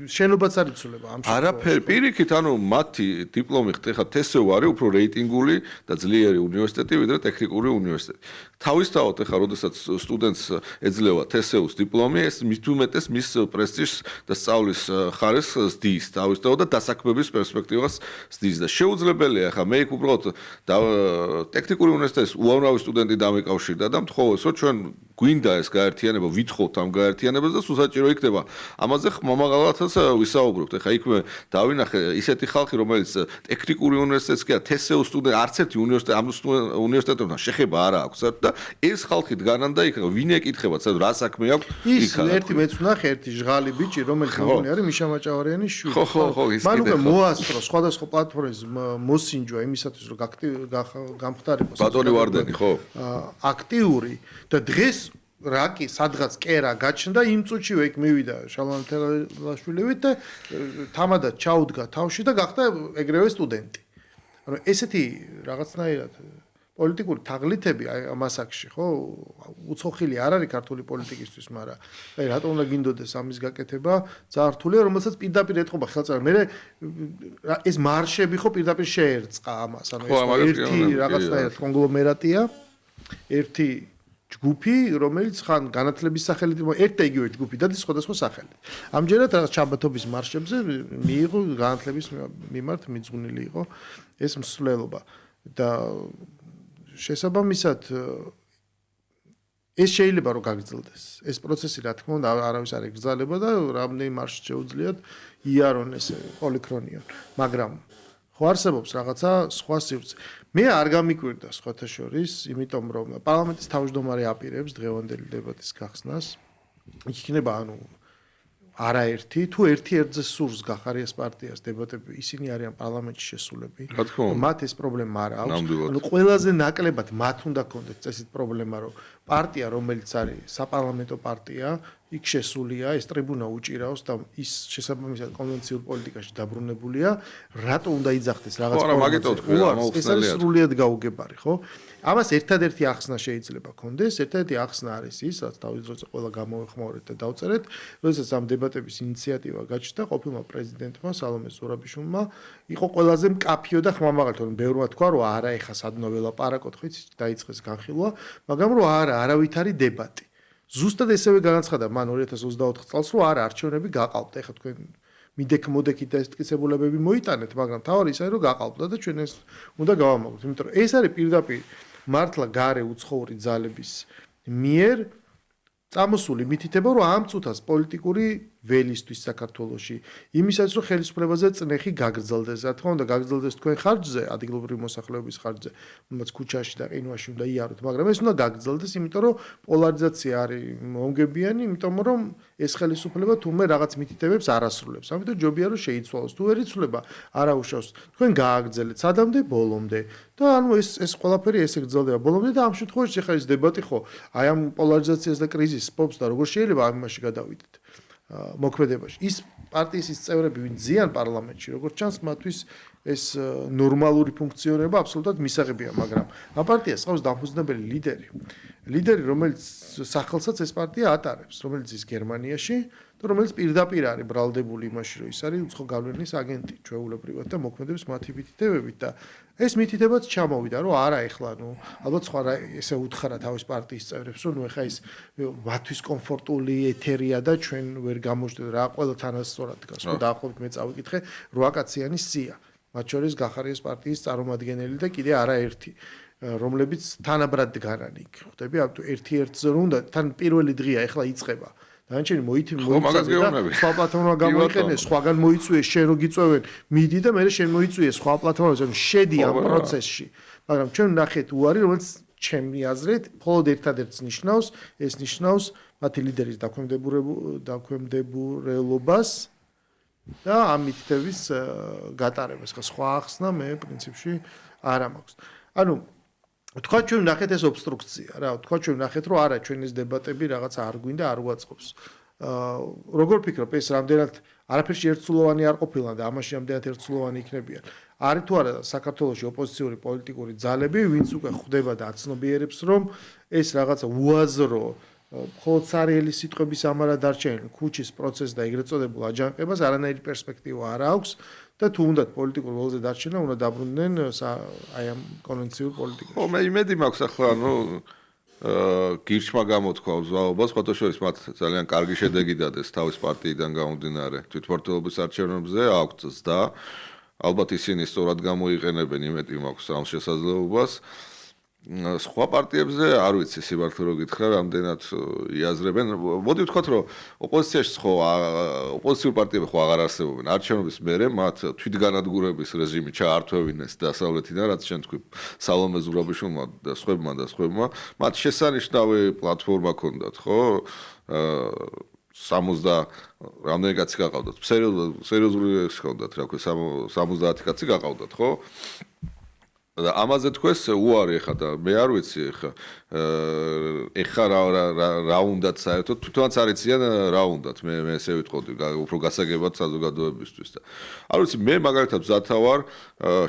Speaker 1: შენობაც არ იცვლება ამ შემთხვევაში.
Speaker 2: არაფერი, პირიქით, ანუ მათი დიპლომი ხა TSU არის უფრო რეიტინგული და ძლიერი უნივერსიტეტი, ვიდრე ტექნიკური უნივერსიტეტი. თავისთავად ხა, როდესაც სტუდენტს ეძლევა TSU-ს დიპლომი, ეს მით უმეტეს მის პრესტიჟს და სწავლის ხარისხს ზრდის, თავისთავად და დასაქმების პერსპექტივას ზრდის და შეუძლებელია ხა მე იქ უბრალოდ ტექნიკური უნივერსიტეტის უამრავი სტუდენტი დამეკავშირდა და მთხოვეს, რომ ჩვენ გვინდა ეს გაერთიანება, ვითხოვთ ამ გაერთიანებას და სუსაჭირო იქნება. ამაზე ხმამაღალათაც ვისაუბრებთ. ეხა იქ დავინახე ისეთი ხალხი, რომელიც ტექნიკური უნივერსიტეტს კი TSU სტუდენტი, არც ერთი უნივერსიტეტი ამ უნივერსიტეტებთან შეხება არ აქვს და ეს ხალხი დგანან და იქ ვინ ეკითხება, საერთოდ რა საქმე აქვს?
Speaker 1: ის ერთი მეც ვნახე, ერთი ჟღალი ბიჭი, რომელიც მოგონი არის მიშა მაჭავარიანის შვილი.
Speaker 2: ხო, ის
Speaker 1: მან უკვე მოასწრო სხვადასხვა პლატფორმის მოსინჯვა იმისათვის, რომ გამხდარიყოს.
Speaker 2: ბატონი ვარდენი, ხო?
Speaker 1: აქტიური და დღეს რაკი სადღაც კერა გაჩნდა იმ წუთშივე იქ მივიდა შალვან თელაშვილივით და თამადად ჩაუდგა თავში და გახდა ეგრევე სტუდენტი. ანუ ესეთი რაღაცნაირად პოლიტიკური თაღლითები ამ ასაკში, ხო, უცხოხილი არ არის ქართული პოლიტიკისთვის, მაგრამ აი რატომ უნდა გინდოდეს ამის გაკეთება, ძალიან რთულია, რომელსაც პირდაპირ ეთყობა ხელწარება. მე ეს მარშები ხო პირდაპირ შეერწყა ამას, ანუ ეს ერთი რაღაცნაირად კონგლომერატია, ერთი ჯგუფი, რომელიც ხან განათლების სახელით, ერთ და იგივე ჯგუფი და სხვადასხვა სახელით. ამჯერად რაღაც ჩაბათობის მარშებზე მიიღო განათლების მიმართ მიძღვნილი იყო ეს მსვლელობა და შესაბამისად ეს შეიძლება რომ გაგრძელდეს. ეს პროცესი რა თქმა უნდა არავის არ ეკრძალება და რამდენი მარში შეუძლიათ იარონ ეს პოლიქრონიონ, მაგრამ ხო არსებობს რაღაცა სხვა სივრცე. მე არ გამიკვირდა სხვათა შორის, იმიტომ რომ პარლამენტის თავმჯდომარე აპირებს დღევანდელი დებატის გახსნას. იქნება ანუ არაერთი, თუ ერთ-ერთზე სურს გახარიას პარტიას დებატები, ისინი არიან პარლამენტში შესულები. მათ ეს პრობლემა არ აქვს. ანუ ყველაზე ნაკლებად მათ უნდა კონდეთ წესით პრობლემა, რომ პარტია, რომელიც არის საპარლამენტო პარტია, იქ შესულია, ეს ტრიბუნა უჭირავს და ის შესაბამისად კონვენციურ პოლიტიკაში დაბრუნებულია, რატო უნდა იძახდეს რაღაც პრობლემას? ეს არის სრულიად გაუგებარი, ხო? ამას ერთადერთი ახსნა შეიძლება კონდეს, ერთადერთი ახსნა არის ის, რაც თავის დროზე ყველა გამოვეხმაურეთ და დავწერეთ, როდესაც ამ დებატების ინიციატივა გაჩნდა ყოფილმა პრეზიდენტმა სალომე ზურაბიშვილმა, იყო ყველაზე მკაფიო და ხმამაღალი, თორემ ბევრმა თქვა, რომ არა, ეხა სადნო ველაპარაკოთ, ხო იცით, დაიწყეს განხილვა, მაგრამ რომ არა, არავით არის დებატი. ზუსტად ესევე განაცხადა მან 2024 წელს, რომ არა, არჩევნები გაყალბდა. ეხა თქვენ მიდექ-მოდექით და ეს ტკიცებულებები მოიტანეთ, მაგრამ თავი ისაა, რომ გაყალბდა და ჩვენ ეს უნდა გავამაგროთ. იმიტომ რომ ეს არის პირდაპირ მართლა გარე უცხოური ძალების მიერ წამოსული მითითება, რომ ამ წუთას პოლიტიკური ველისთვის საქართველოში, იმისაც რომ ხელისუფლებაზე წნეხი გაგრძელდეს, რა თქმა უნდა, გაგრძელდეს თქვენ ხარჯზე, ადგილობრივი მოსახლეობის ხარჯზე, რომელიც ქუჩაში და ყინვაში უნდა იაროთ, მაგრამ ეს უნდა გაგრძელდეს, იმიტომ რომ პოლარიზაცია არის მომგებიანი, იმიტომ რომ ეს ხელისუფლება თუმე რაღაც მითითებებს არ ასრულებს. ამიტომ ჯობია რომ შეიცვალოს. თუ ვერ იცვლება, არა უშავს. თქვენ გააგრძელეთ სადამდე ბოლომდე. და ანუ ეს ყველაფერი ესე გრძელდება ბოლომდე და ამ შემთხვევაში ახლა ეს დებატი ხო აი ამ პოლარიზაციას და კრიზისს პოპს და როგორ შეიძლება ამ იმაში გადავიდეთ მოქმედებაში. ის პარტიის ის წევრები, ვინც ზიან პარლამენტში, როგორც ჩანს, მათთვის ეს ნორმალური ფუნქციონირება აბსოლუტურად მისაღებია, მაგრამ ამ პარტიას ყავს დამფუძნებელი ლიდერი. ლიდერი, რომელიც სახელსაც ეს პარტია ატარებს, რომელიც ის გერმანიაში და რომელიც პირდაპირ არის ბრალდებული იმაში, რომ ის არის უცხო გავლენის აგენტი, ჩვეულებრივად და მოქმედებს მათი მითითებებით და ეს მითითებაც ჩამოვიდა, რომ არა ეხლა, ალბათ სხვა ესე უთხრა თავის პარტიის წევრებს, რომ ეხლა ის მათთვის კომფორტული ეთერია და ჩვენ ვერ გამოჩნდეთ რა ყველათანაც სწორად დგას. ხო დაახლოებით მე წავიკითხე 8 კაციანი სია. მათ შორის გახარიეს პარტიის წარმომადგენელი და კიდე არაერთი, რომლებიც თანაბრად დგანან იქ. ხვდები, ამიტომ ერთ-ერთზე რომ უნდა თან პირველი დღეა, ეხლა იწყება. დანარჩენი მოიცადე და სხვა პლატფორმა გამოიყენეს, სხვაგან მოიწვიეს, შენ რო გიწვევენ, მიდი და მე შენ მოიწვიეს სხვა პლატფორმაზე, შედი ამ პროცესში. მაგრამ ჩვენ ნახეთ უარი, რომელიც ჩემი აზრით, მხოლოდ ერთადერთს ნიშნავს, ეს ნიშნავს მათი ლიდერის დაქვემდებურებობას და ამ მითითების გატარებას. სხვა ახსნა მე პრინციპში არ მაქვს. ანუ თქვა ჩვენ ნახეთ ეს ობსტრუქცია რა, თქვა ჩვენ ნახეთ რომ არა ჩვენ ეს დებატები რაღაცა არ გვინდა არ გვაწყობს. როგორ ფიქრობ ეს რამდენად არაფერში ერთსულოვანი არ ყოფილა და ამაში რამდენად ერთსულოვანი იქნებიან. არის თუ არა საქართველოში ოპოზიციური პოლიტიკური ძალები, ვინც უკვე ხვდება და აცნობიერებს რომ ეს რაღაცა უაზრო მხოლოდ სარიელი სიტყვების ამარა დარჩენილი ქუჩის პროცესი და ეგრეთ წოდებულ აჯანყებას არანაირი პერსპექტივა არ აქვს და თუ უნდათ პოლიტიკურ ველზე დარჩენა უნდა დაბრუნდნენ აი ამ კონვენციურ პოლიტიკაში.
Speaker 2: მე იმედი მაქვს ახლა გირჩმა გამოთქვა ზვაობას, სხვათა შორის მათ ძალიან კარგი შედეგი დადეს თავის პარტიიდან გამომდინარე თვითმმართველობის არჩევნებზე აქვთ ზრდა. ალბათ ისინი სწორად გამოიყენებენ, იმედი მაქვს ამ შესაძლებლობას. სხვა პარტიებზე არ ვიცი სიმართლე რო გითხრა, რამდენად იაზრებენ. მოდი ვთქვათ, რომ ოპოზიციაში ხო ოპოზიციურ პარტიები ხო აღარ არსებობენ. არჩევნების მერე მათ თვითგანადგურების რეჟიმი ჩაართვევინეს დასავლეთიდან, რაც შენ თქვი სალომე ზურაბიშვილმა და სხვებმა, მათ შესანიშნავი პლატფორმა ჰქონდათ, ხო? 60 რამდენი კაცი გაყავდათ. სერიოზული ჰქონდათ, რა ქვია, 70 კაცი გაყავდათ, ხო? და ამაზე თქვეს უარი ხა და მე არ ვიცი ხა რა უნდათ საერთოდ თვითონაც არ იციან რა უნდათ მე ესე ვიტყოდი უფრო გასაგებად საზოგადოებისთვის და არ ვიცი მე მაგალითად ვზათავარ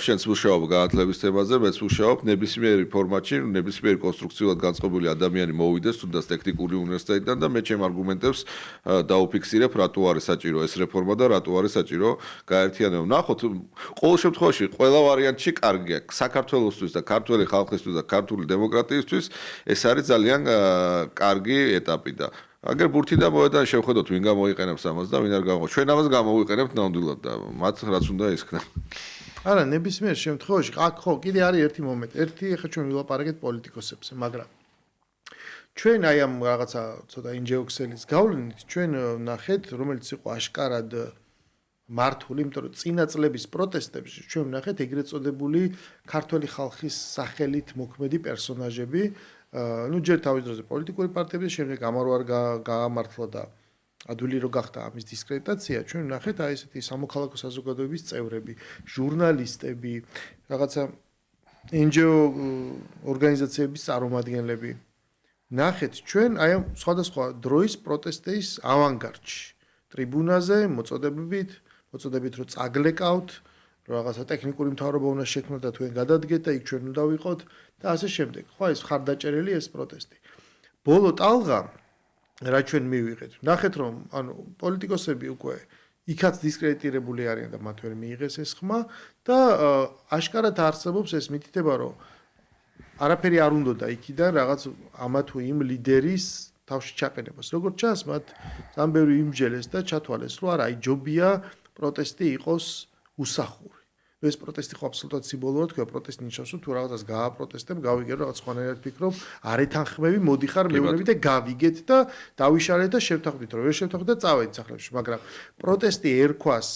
Speaker 2: შენც მუშაობ განათლების თემაზე მეც ვმუშაობ ნებისმიერი ფორმატში ნებისმიერი კონსტრუქციულად განწყობილი ადამიანი მოვიდეს თუნდაც ტექნიკური უნივერსიტეტიდან და მე ჩემ არგუმენტებს დაუფიქსირებ რატო არის საჭირო ეს რეფორმა და რატო არის საჭირო გაერთიანება ნახოთ ყოველ შემთხვევაში ყველა ვარიანტში კარგია საქართველოსთვის და ქართული ხალხისთვის და ქართული დემოკრატიისთვის ეს არის ძალიან კარგი ეტაპი და აგერ ბურთი და მოედანი შევხედოთ ვინ გამოიყენებს ამას და ვინ არ გამოიყენებს ჩვენ ამას გამოვიყენებთ ნამდვილად და მათ რაც უნდა ისქნა
Speaker 1: არა ნებისმიერ შემთხვევაში აქ ხო კიდე არის ერთი მომენტი ერთი ახლა ჩვენ ვილაპარაკეთ პოლიტიკოსებზე მაგრამ ჩვენ აი ამ რაღაცა ცოტა ინჯეოქსელის გავლენით ჩვენ ნახეთ რომელიც იყო აშკარად მართული, იმიტომ რომ წინა წლების პროტესტებში ჩვენ ვნახეთ ეგრეთ წოდებული ქართული ხალხის სახელით მოქმედი პერსონაჟები, ჯერ თავის დროზე პოლიტიკური პარტიები, შემდეგ ამარვარ გაამართლა და ადვილი რო გახდა ამის დისკრედიტაცია, ჩვენ ვნახეთ აი ესეთი სამოქალაქო საზოგადოების წევრები, ჟურნალისტები, რაღაცა NGO ორგანიზაციების წარმომადგენლები. ვნახეთ ჩვენ აი ამ სხვადასხვა დროის პროტესტის ავანგარდში, ტრიბუნაზე მოწოდებით რომ წაგლეკავთ, რომ რაღაცა ტექნიკური მთავრობა უნდა შექმნათ და თქვენ გადადგეთ და იქ ჩვენ უნდა ვიყოთ და ასე შემდეგ. ხო, ეს ხარდაჭერილი ეს პროტესტი. ბოლო ტალღა რა ჩვენ მივიღეთ. ნახეთ რომ ანუ პოლიტიკოსები უკვე იქაც დისკრედიტირებული არიან და მათ ვერ მიიღეს ეს ხმა და აშკარად არსებობს ეს მითითება რომ არაფერი არ უნდოდა იქიდან რაღაც ამა თუ იმ ლიდერის თავში ჩაყენებას. როგორც ჩანს, მათ ძალიან ბევრი იმჯელეს და ჩათვალეს, რომ არა, აი ჯობია პროტესტი იყოს უსახური. ეს პროტესტი ხო აბსოლუტურად სიმბოლურად თქვა პროტესტი ნიშნავს რომ თუ რაღაცას გააპროტესტებ, გავიგე რაღაც სხვანაირად ფიქრობ, არ ეთანხმები, მოდიხარ მეუბნები და გავიგეთ და დავიშალეთ და შევთანხმდით რომ ვერ შევთანხმდით და წავედით სახლებში, მაგრამ პროტესტი ერქვას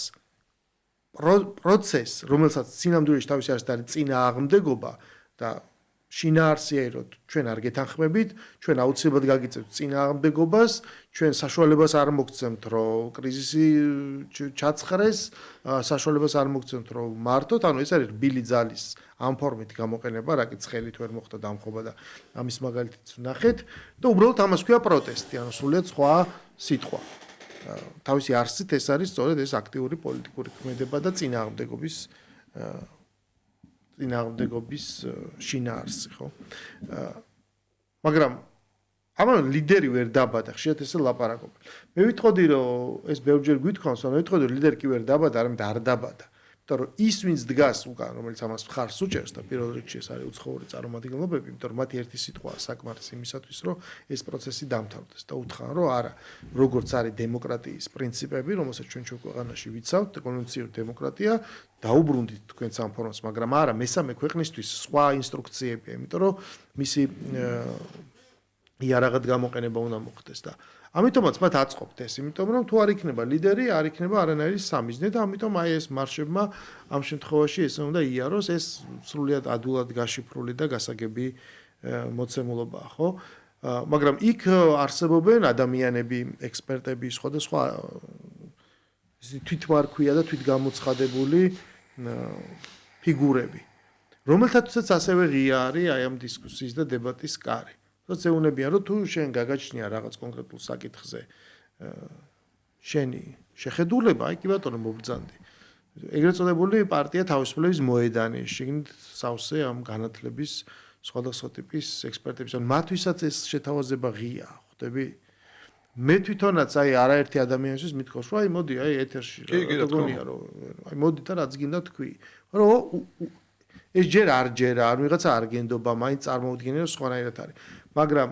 Speaker 1: პროცესს, რომელსაც სინამდვილეში თავისი არის და წინააღმდეგობა და შინაარსია რომ ჩვენ არ გეთანხმებით, ჩვენ აუცილებლად გაგიწევთ წინააღმდეგობას, ჩვენ საშუალებას არ მოგცემთ რომ კრიზისი ჩაცხრეს, საშუალებას არ მოგცემთ რომ მართოთ, ანუ ეს არის რბილი ძალის ამ ფორმით გამოყენება, რაკიც ხელით ვერ მოხდა დამხობა და ამის მაგალითიც ვნახეთ და უბრალოდ ამას ქვია პროტესტი, ანუ სრულიად სხვა სიტყვა. თავისი არსით ეს არის სწორედ ეს აქტიური პოლიტიკური ქმედება და წინააღმდეგობის შინაარსი, ხო? მაგრამ ამან ლიდერი ვერ დაბადა, ხშირად ესე ლაპარაკობენ. მე ვიტყოდი რომ ეს ბევრჯერ გვითხოვს, მაგრამ ვიტყოდი რომ ლიდერი კი ვერ დაბადა, არამედ არ დაბადა. იმიტომ რომ ის ვინც დგას უკან, რომელიც ამას მხარს უჭერს და პირველ რიგში ეს არის უცხოური წარმომადგენლობები, იმიტომ რომ მათი ერთი სიტყვაა საკმარისი იმისათვის, რომ ეს პროცესი დამთავრდეს და უთხრან, რომ არა, როგორც არის დემოკრატიის პრინციპები, რომელსაც ჩვენ ქვეყანაში ვიცავთ, კონსტიტუციური დემოკრატია, დაუბრუნდით თქვენს ამ ფორმას, მაგრამ არა, მესამე ქვეყნისთვის სხვა ინსტრუქციებია, იმიტომ რომ მისი იარაღად გამოყენება უნდა მოხდეს და ამიტომაც მათ აწყობთ ეს, იმიტომ რომ თუ არ იქნება ლიდერი, არ იქნება არანაირი სამიზნე და ამიტომ აი ეს მარშებმა ამ შემთხვევაში ესე უნდა იაროს, ეს სრულიად ადულად გაშიფრული და გასაგები მოცემულობაა, ხო? მაგრამ იქ არსებობენ ადამიანები, ექსპერტები, სხვადასხვა თვითმარქვია და თვითგამოცხადებული ფიგურები, რომელთაცაც ასევე ღია არის აი ამ დისკუსიის და დებატის კარი. როცა ეუბნებიან, რომ თუ შენ გაგაჩნია რაღაც კონკრეტულ საკითხზე შენი შეხედულება, აი კი ბატონო მობრძანდი. ეგრეთ წოდებული პარტია თავისუფლების მოედანი, შიგნით სავსე ამ განათლების სხვადასხვა ტიპის ექსპერტების, ან მათთვისაც ეს შეთავაზება ღია, ხვდები? მე თვითონაც აი არაერთი ადამიანისთვის მithქოს, რომ აი მოდი, აი ეთერში გონია რომ აი მოდი და რაც გინდა თქვი. რომ ეს ჯერ არ ჯერა, არ ვიღაცა არ გენდობა, მაინც წარმოუდგენია რომ სხვანაირად არის. მაგრამ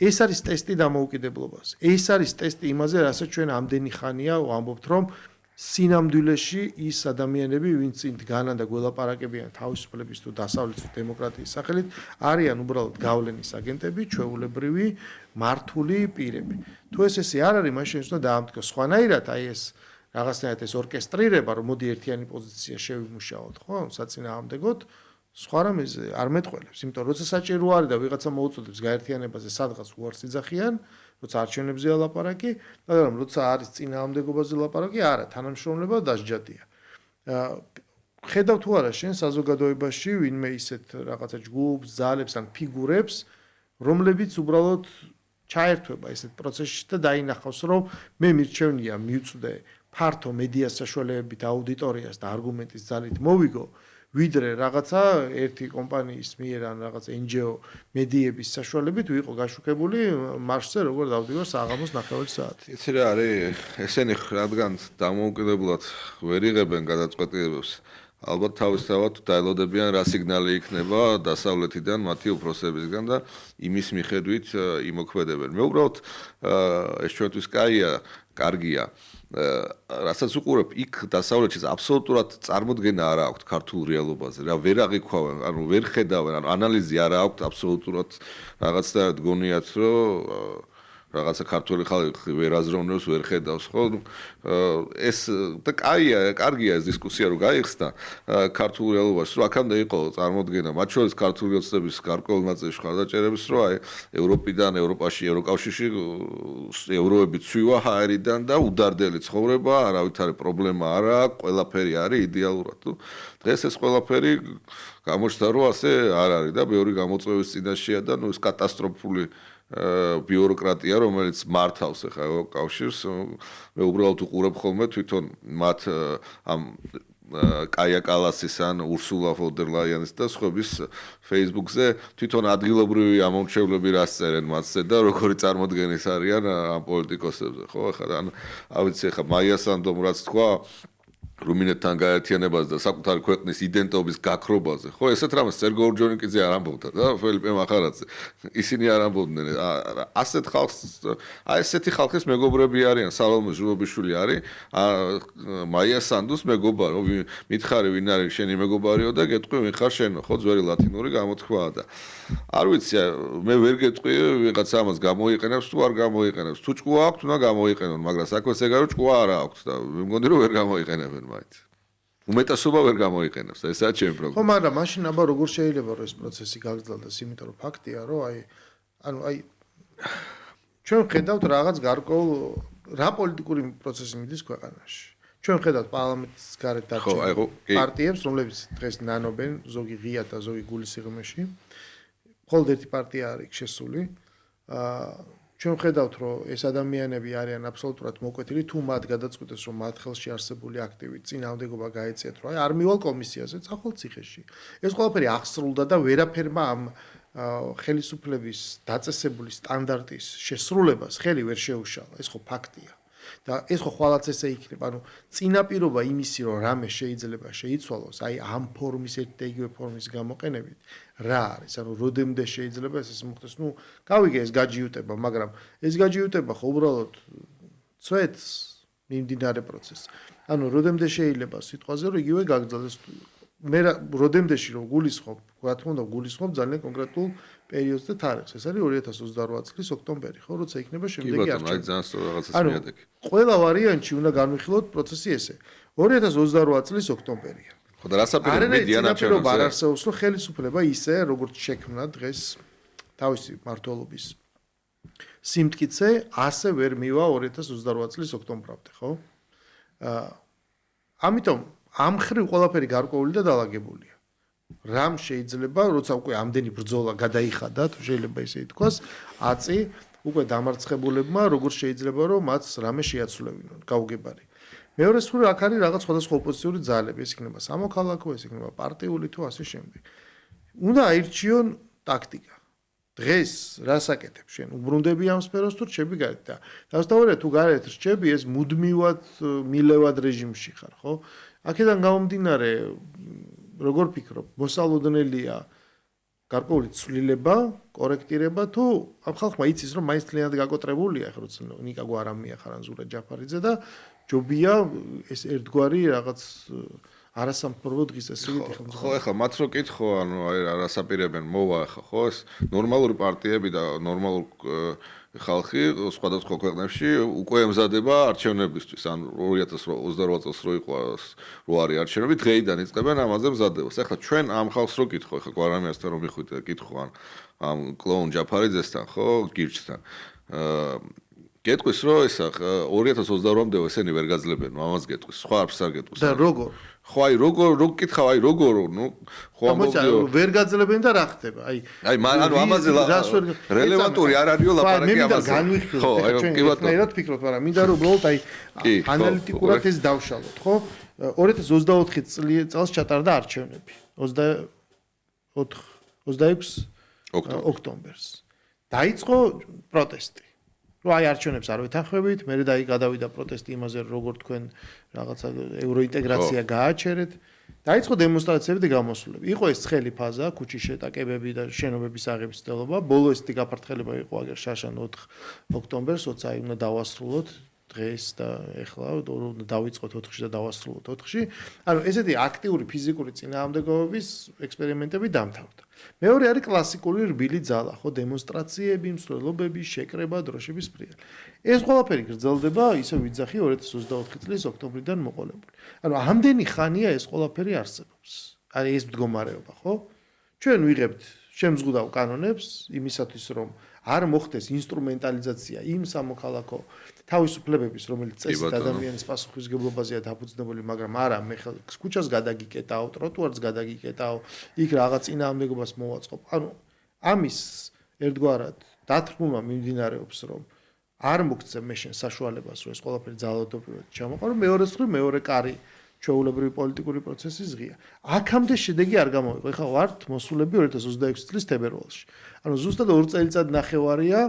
Speaker 1: ეს არის ტესტი დამოუკიდებლობას. ეს არის ტესტი იმაზე, რასაც ჩვენ ამდენი ხანია ვამბობთ, რომ სინამდვილეში ის ადამიანები, ვინც წინ დგანან და გველაპარაკებიან თავისუფლების თუ დასავლეთის დემოკრატიის სახელით, არიან უბრალოდ გავლენის აგენტები, ჩვეულებრივი მართული პირები. თუ ესე არ არის, მაშინ უნდა დაამტკიცოს სხვანაირად, აი ეს რაღაცნაირად ეს ორკესტრირება, რომ მოდი ერთიანი პოზიცია შევიმუშაოთ, ხო, საწინააღმდეგოდ, სხვა რამეზე არ მეტყველებს, იმიტომ რომ როცა საჭირო არის და ვიღაცა მოუწოდებს გაერთიანებაზე სადღაც უარს იძახიან, როცა არჩევნებზეა ლაპარაკი, მაგრამ როცა არის წინააღმდეგობაზე ლაპარაკი, არა, თანამშრომლობა დასჯადია. ხედავ თუ არა შენ საზოგადოებაში ვინმე ისეთ რაღაცა ჯგუფს, ძალებს ან ფიგურებს, რომლებიც უბრალოდ ჩაერთვება ესეთ პროცესში და დაინახავს, რომ მე მირჩევნია მივწვდე ფართო მედიას საშუალებებით აუდიტორიას და არგუმენტის ძალით მოვიგო, ვიდრე რაღაცა ერთი კომპანიის მიერ ან რაღაც NGO მედიების საშუალებით ვიყო გაშუქებული მარშზე, როგორ დავდივარ საღამოს 9 საათი.
Speaker 2: იცი რა არის, ესენი რადგან დამოუკიდებლად ვერ იღებენ გადაწყვეტილებებს, ალბათ თავისთავად დაელოდებიან რა სიგნალი იქნება დასავლეთიდან მათი უფროსებისგან და იმის მიხედვით იმოქმედებენ. მე უბრალოდ ეს ჩვენთვის კარგია. რასაც უყურებ, იქ დასავლეთში აბსოლუტურად წარმოდგენა არ აქვს ქართულ რეალობაზე. რა ვერ აღიქვავენ, ანუ ვერ ხედავენ, ანუ ანალიზი არ აქვს აბსოლუტურად რაღაცნაირად გონიათ, რომ რაღაცა ქართული ხალხი ვერ აზროვნებს, ვერ ხედავს, ხო? ეს და კარგია ეს დისკუსია რომ გაიხსნა ქართულ რეალობაში, რომ აქამდე იყო წარმოდგენა, მათ შორის ქართული ოცნების გარკვეულ ნაწილში ხარდაჭერების, რომ აი ევროპიდან, ევროპაში, ევროკავშირში ევროები ცვივა ჰაერიდან და უდარდელი ცხოვრება, არავითარი პრობლემა არ აქვს, ყველაფერი არის იდეალურად. დღეს ეს ყველაფერი გამოჩნდა, რომ ასე არ არის და ბევრი გამოწვევის წინაშეა და ნუ ეს კატასტროფული ბიუროკრატია, რომელიც მართავს ახლა კავშირს, მე უბრალოდ უყურებ ხოლმე თვითონ მათ ამ კაია კალასის ან ურსულა ფონ დერ ლაიანის და სხვების Facebook-ზე თვითონ ადგილობრივი ამომრჩევლები რას წერენ მათზე და როგორი წარმოდგენის არიან ამ პოლიტიკოსებზე, ხო? ახლა ან ავიცი ახლა მაია სანდომ რაც თქვა რუმინეთთან გაერთიანებას და საკუთარი ქვეყნის იდენტობის გაქრობაზე. ხო, ესეთ რამეს სერგო ორჯონიკიძე არ ამბობდა და ფელიპე მახარაძე. ისინი არ ამბობდნენ. ასეთ ხალხს, ესეთი ხალხის მეგობრები არიან, სალომე ჟურობიშვილი არის, მაია სანდუს მეგობარო, მითხარი ვინ არის შენი მეგობარიო და გეტყვი ვინ ხარ შენო, ხო, ძველი ლათინური გამოთქვაა და არ ვიცი, მე ვერ გეტყვი ვიღაც ამას გამოიყენებს თუ არ გამოიყენებს. თუ ჭკუა აქვს, უნდა გამოიყენონ, მაგრამ საქმეს ეგარო ჭკუა არ აქვს და მე მგონი რომ ვერ გამოიყენებენ. უმეტესობა ვერ გამოიყენებს და ესაა ჩემი პრობლემა.
Speaker 1: ხო, მაგრამ მაშინ აბა როგორ შეიძლება რომ ეს პროცესი გაგრძელდეს, იმიტომ რომ ფაქტია, რომ ჩვენ ხედავთ რაღაც გარკვეულ რა პოლიტიკური პროცესი მიდის ქვეყანაში. ჩვენ ხედავთ პარლამენტის გარეთ დარჩენილ პარტიებს, რომლებიც დღეს ნანობენ, ზოგი ღია და ზოგი გულის სიღრმეში. მხოლოდ ერთი პარტია არის შესული. ჩვენ ხედავთ, რომ ეს ადამიანები არიან აბსოლუტურად მოკვეთილი, თუ მათ გადაწყვეტეს, რომ მათ ხელში არსებული აქტივი წინააღმდეგობა გაეწიათ, რომ არ მივალ კომისიაზე, წახვალ ციხეში. ეს ყველაფერი აღსრულდა და ვერაფერმა ამ ხელისუფლების დაწესებული სტანდარტის შესრულებას ხელი ვერ შეუშალა. ეს ხო ფაქტია. და ეს ხო ხვალაც ესე იქნება, ანუ წინაპირობა იმისი, რომ რამე შეიძლება შეიცვალოს, აი ამ ფორმის ერთ და იგივე ფორმის გამოყენებით, რა არის? ანუ როდემდე შეიძლება ეს მოხდეს? ნუ, გავიგე ეს გაჯიუტება, მაგრამ ეს გაჯიუტება ხო უბრალოდ წვეთს მიმდინარე პროცესს. ანუ როდემდე შეიძლება სიტყვაზე, რომ იგივე გაგრძელდეს. მე როდემდეში რომ გულისხმობ, რა თქმა უნდა, გულისხმობ ძალიან კონკრეტულ პერიოდს და თარიღს. ეს არის 2028 წლის ოქტომბერი, ხო, როცა იქნება შემდეგი არჩევნები.
Speaker 2: კი, ძალიან სწორ რაღაცას მიადექი.
Speaker 1: ყველა ვარიანტში უნდა განვიხილოთ პროცესი ესე. 2028 წლის ოქტომბერია.
Speaker 2: ხო და რასაპირებ მედიან არჩევნებზე?
Speaker 1: არ არსებობს, რომ ხელისუფლება ისე, როგორც შექმნა დღეს თავისი მმართველობის სიმტკიცე, ასე ვერ მივა 2028 წლის ოქტომბრამდე, ხო? ამიტომ ამ ხრივ ყველაფერი გარკვეული და დაალაგებულია. რამ შეიძლება, როცა უკვე ამდენი ბრძოლა გადაიხადა, თუ შეიძლება ისე ითქვას, აწი უკვე დამარცხებულებმა როგორ შეიძლება რომ მათ რამე შეაცვლევინონ, გაუგებარი. მეორე სულ აქ არის რაღაც სხვადასხვა ოპოზიციური ძალები, ეს იქნება სამოქალაქო, ეს იქნება პარტიული თუ ასე შემდეგ. უნდა აირჩიონ ტაქტიკა. დღეს რას აკეთებ შენ? უბრუნდები ამ სფეროს თუ რჩები გარეთ და დასტავარია თუ გარეთ რჩები, ეს მუდმივად მილევად რეჟიმში ხარ, ხო? აქედან გამომდინარე, როგორ ფიქრობ, მოსალოდნელია გარკვეული ცვლილება, კორექტირება თუ ამ ხალხმა იცის რომ მაინც ძალიანად გაკოტრებულია, ახლა როცა ნიკა გვარამია ხარანზურა ჯაფარიძე და ჯობია ეს ერთგვარი რაღაც არასამფრობო დღის წესრიგით ეხლა.
Speaker 2: ხო, ახლა მათ რო კითხო, ანუ არასაპირებენ მოვა ახლა, ხო, ეს ნორმალური პარტიები და ნორმალურ ხალხი სხვადასხვა ქვეყნებში უკვე ემზადება არჩევნებისთვის. ან 2028 წელს რო იყო რო არის არჩევნები, დღეიდან იწყებენ ამაზე მზადებას. ახლა ჩვენ ამ ხალხს რო კითხო, ახლა გვარამიასთან რომ მიხვიდე კითხო ამ კლოუნ ჯაფარიძესთან, ხო, გირჩთან. გეტყვის რომ ეს 2028-მდე ესენი ვერ გაძლებენ, ამას გეტყვის. სხვა არც არ გეტყვის.
Speaker 1: და როგორ?
Speaker 2: ხო, აი როგორ გითხავ, აი როგორ, ნუ ხო
Speaker 1: ამბობდიო ვერ გაძლებენ და რა ხდება?
Speaker 2: აი ანუ ამაზე რელევანტური არ არისო ლაპარაკი ამაზე.
Speaker 1: ხო, აი კი ბატონო. მე რა ვფიქრობ, მაგრამ მინდა რომ უბრალოდ აი ანალიტიკურად ეს დავშალოთ, ხო? 2024 წელს ჩატარდა არჩევნები. 26 ოქტომბერს. დაიწყო პროტესტი. რომ აი არჩევნებს არ ვითანხმებით, მე გადავიდა პროტესტი იმაზე, როგორ თქვენ რაღაცა ევროინტეგრაცია გააჩერეთ. დაიწყო დემონსტრაციები და გამოსვლები. იყო ეს ცხელი ფაზა, ქუჩის შეტაკებები და შენობების აღების ცდილობა. ბოლო ესეთი გაფართხელება იყო აგერ შაშან 4 ოქტომბერს, როცა აი უნდა დავასრულოთ დღეს და ეხლა უნდა დავიწყოთ 4-ში და დავასრულოთ 4-ში. ანუ ესეთი აქტიური ფიზიკური წინააღმდეგობების ექსპერიმენტები დამთავრდა. მეორე არის კლასიკური რბილი ძალა, ხო, დემონსტრაციები, მსვლელობები, შეკრება დროშების ფრიალ. ეს ყველაფერი გრძელდება ისე ვიძახი 2024 წლის ოქტომბრიდან მოყოლებული. ანუ ამდენი ხანია ეს ყველაფერი არსებობს. არის ეს მდგომარეობა, ხო? ჩვენ ვიღებთ შემზღუდავ კანონებს იმისათვის, რომ არ მოხდეს ინსტრუმენტალიზაცია იმ სამოქალაქო თავისუფლებების, რომელიც წესით ადამიანის პასუხისმგებლობაზეა დაფუძნებული, მაგრამ არა, მე ქუჩას გადაგიკეტავ, ტროტუარს გადაგიკეტავ, იქ რაღაც წინააღმდეგობას მოვაწყობ. ანუ ამის ერთგვარად დათრგუნვა მიმდინარეობს, რომ არ მოგცე მე შენ საშუალებას, რომ ეს ყველაფერი ძალადობრივად ჩამოყარო, მეორე მხრივ მეორე კარი ჩვეულებრივი პოლიტიკური პროცესის ღია. აქამდე შედეგი არ გამოვიყო. ეხლა ვართ მოსულები 2026 წლის თებერვალში. ანუ ზუსტად 2 წელიწადნახევარია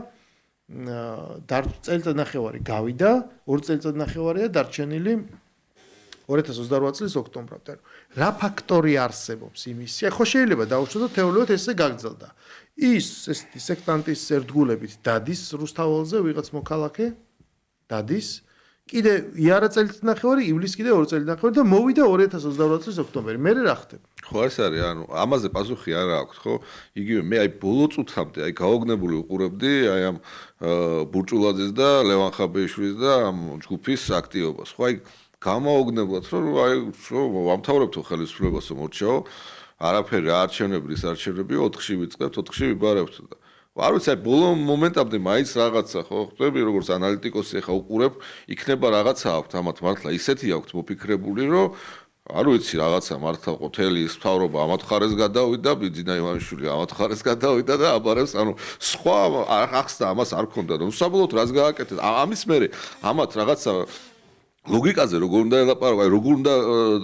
Speaker 1: წელიწადნახევარი გავიდა, 2 წელიწადნახევარია დარჩენილი 2028 წლის ოქტომბრამდე. რა ფაქტორი არსებობს იმისი? ხო შეიძლება დაუშვათ და თეორიულად ესე გაგრძელდა. ის ესეთი სექტანტის ერთგულებით დადის რუსთაველზე ვიღაც მოქალაქე დადის კიდე იარა წელიწადნახევარი ივლისს კიდე 2 წელიწადნახევარი და მოვიდა 2028 წლის ოქტომბერი. მე რა ხდება?
Speaker 2: ხო ეს არის, ანუ ამაზე პასუხი არ აქვს, ხო? იგივე მე აი ბოლო წუთამდე აი გაოგნებული უყურებდი აი ამ ბურჭულაძეს და ლევან ხაბეიშვილის და ამ ჯგუფის აქტივობას. ხო აი გამაოგნებლად რომ აი ვამთავრებთ ხელისუფლებას მორჩაო, არაფერი არჩევნები, არჩევნები 4-ში ვიწყებთ, 4-ში ვიბარებთ და არ ვიცი, აი ბოლო მომენტამდე მაინც რაღაცა ხო ხვდები როგორც ანალიტიკოსი ხა უყურებ, იქნება რაღაცა აქვს ამათ მართლა ისეთი აქვს მოფიქრებული, რომ არ ვიცი რაღაცა მართლა ყოთელი ის მთავრობა ამათ ხარეს გადავიდა, ბიძინა ივანიშვილი ამათ ხარეს გადავიდა და აბარებს, ანუ სხვა ახსნა ამას არ ქონდა, რომ საბოლოოდ რას გააკეთეს. ამის მერე ამათ რაღაცა ლოგიკაზე როგორ უნდა ელაპარაკო, აი როგორ უნდა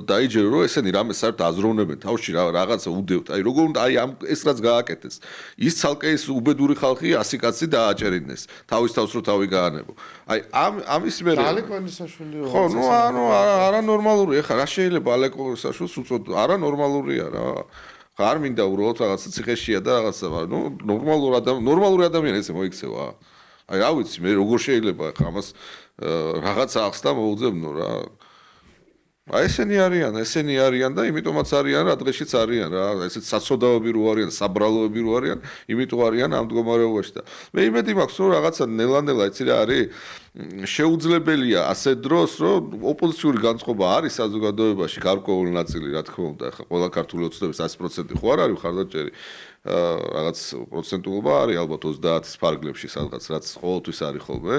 Speaker 2: დაიჯერო, რომ ესენი რამე საერთოდ აზროვნებენ თავში რაღაცა უდევთ. აი როგორ უნდა აი ამ ეს რაც გააკეთეს. ის ცალკე ის უბედური ხალხი 100 კაცი დააჭერინეს. თავის თავს რო თავი გაანებო. აი ამის მერე
Speaker 1: ალეკოენისაშვილი
Speaker 2: ხო, ნუ ანუ არანორმალურია. ხა რა შეიძლება ალეკოენისაშვილს უწოდო? არანორმალურია რა. არ მინდა უბრალოდ რაღაცა ციხეშია და რაღაცა, ნუ ნორმალური ადამიანი ესე მოიქცევა. აი რა ვიცი მე როგორ შეიძლება ხა ამას რაღაცა ახსნა მოუძებნო რა. აი ესენი არიან და იმიტომაც არიან რა დღეშიც არიან რა. ესეც საცოდაობები რო არიან, საბრალოები რო არიან, იმიტომ არიან ამ მდგომარეობაში და მე იმედი მაქვს რომ რაღაცა ნელა-ნელა იცი რა არის შეუძლებელია ასე დროს რომ ოპოზიციური განწყობა არის საზოგადოებაში გარკვეული ნაწილი რა თქმა უნდა ხა ყველა ქართული ოცნების 100% ხო არ არის ხარდაჭერი რაღაც პროცენტულობა არის ალბათ 30-ის ფარგლებში სადღაც რაც ყოველთვის არის ხოლმე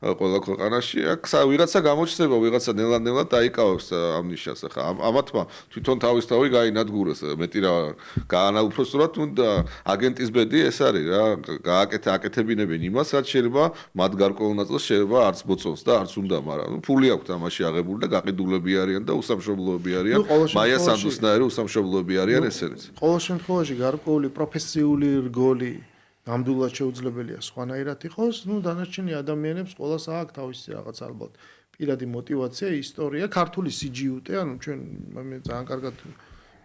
Speaker 2: ყველა ქვეყანაში აქ ვიღაცა გამოჩნდება ვიღაცა ნელა-ნელა დაიკავებს ამ ნიშას ხა ამათმა თვითონ თავისთავი გაინადგურეს მეტი რა გაანაუფლოსურად უნდა აგენტის ბედი ეს არის რა აკეთებინებენ იმას რაც შეიძლება მათ გარკვეულ ნაწილს შეიძლება არც ბოწონს და არც უნდა მაგრამ ფული აქვს ამაში აღებული და გაყიდულები არიან და უსამშობლოები არიან მაია სანდუსნაირი უსამშობლოები არიან ესენიც
Speaker 1: ყოველ შემთხვევაში გარკვეული პროფესიული რგოლი ნამდვილად შეუძლებელია სხვანაირად იყოს ნუ დანარჩენი ადამიანებს ყოველას აქვს თავისი რაღაც ალბათ პირადი мотиваცია ისტორია ქართული სიჯიუტე ანუ ჩვენ მე ძალიან კარგად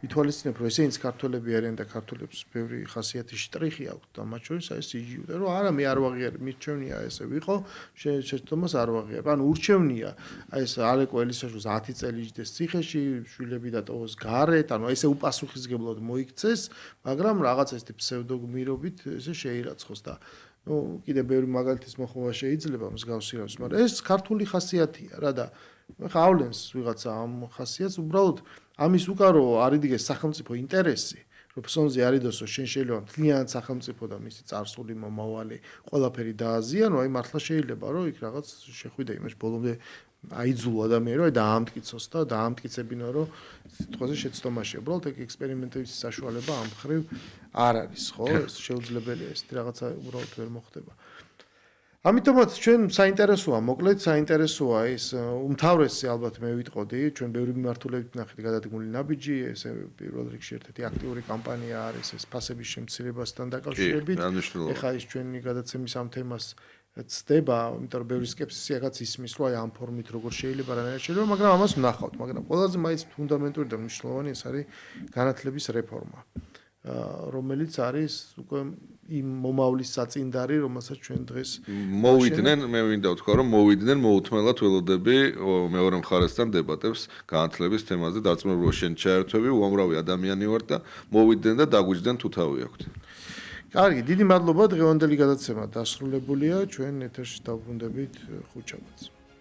Speaker 1: ითვალისწინებ რომ ესენიც ქართველები არიან და ქართველებს ბევრი ხასიათი შტრიხი აქვს და მათ შორის აი სიჯიუტე რომ არა მე არ ვაღიარებ მირჩევნია ესე ვიყო შეცდომას არ ვაღიარებ ანუ ურჩევნია აი ეს ალეკო ელისაშვილს 10 წელი იჯდეს ციხეში შვილები დატოვოს გარეთ ანუ ესე უპასუხისმგებლად მოიქცეს მაგრამ რაღაც ეს ფსევდოგმირობით ესე შეირაცხოს და ну კიდე ბევრი მაგალითის მოხმობა შეიძლება მსგავსი რამის მაგრამ ეს ქართული ხასიათია რა და ხა ავლენს ვიღაცა ამ ხასიათს უბრალოდ ამის უკარო არიდგეს სახელმწიფო ინტერესი რომ ფსონზე არიდოსო შენ შეიძლება მთლიანად სახელმწიფო და მისი წარსული მომავალი ყველაფერი დააზიანო აი მართლა შეიძლება რომ იქ რაღაც შეხვიდე იმაში ბოლომდე აიძულო ადამიანს რომ დაამტკიცოს და დაამტკიცებინო რომ სიტყვაზე შეცდომაში უბრალოდ ეგ ექსპერიმენტების საშუალება ამ ხრივ არ არის ხო ეს შეუძლებელია ეს რაღაცა უბრალოდ ვერ მოხდება ამიტომაც ჩვენ საინტერესოა მოკლედ საინტერესოა ეს უმთავრესი ალბათ მე ვიტყოდი ჩვენ ბევრი მიმართულებით ნახეთ გადადგმული ნაბიჯი ესე პირველ რიგში ერთ-ერთი აქტიური კამპანია არის ეს ფასების შემცირებასთან დაკავშირებით ეხლა ის ჩვენი გადაცემის ამ თემას ცდება იმიტომ რომ ბევრი სკეპსისიაც ისმის რომ აი ამ ფორმით როგორ შეიძლება რანაირად შეიძლება მაგრამ ამას ვნახავთ მაგრამ ყველაზე მაინც ფუნდამენტური და მნიშვნელოვანი ეს არის განათლების რეფორმა რომელიც არის უკვე იმ მომავლის საწინდარი, რომელსაც ჩვენ დღეს
Speaker 2: მოვიდნენ, მე მინდა ვთქვა, რომ მოვიდნენ მოუთმელად ველოდები მეორე მხარესთან დებატებს განათლების თემაზე დარწმუნებული შენ ჩაერთვები, უამრავი ადამიანი ვარ და მოვიდნენ და დაგვიჯდნენ თუ თავი აქვთ.
Speaker 1: კარგი, დიდი მადლობა დღევანდელი გადაცემა დასრულებულია, ჩვენ ეთერში დავბრუნდებით ხუთშაბათს.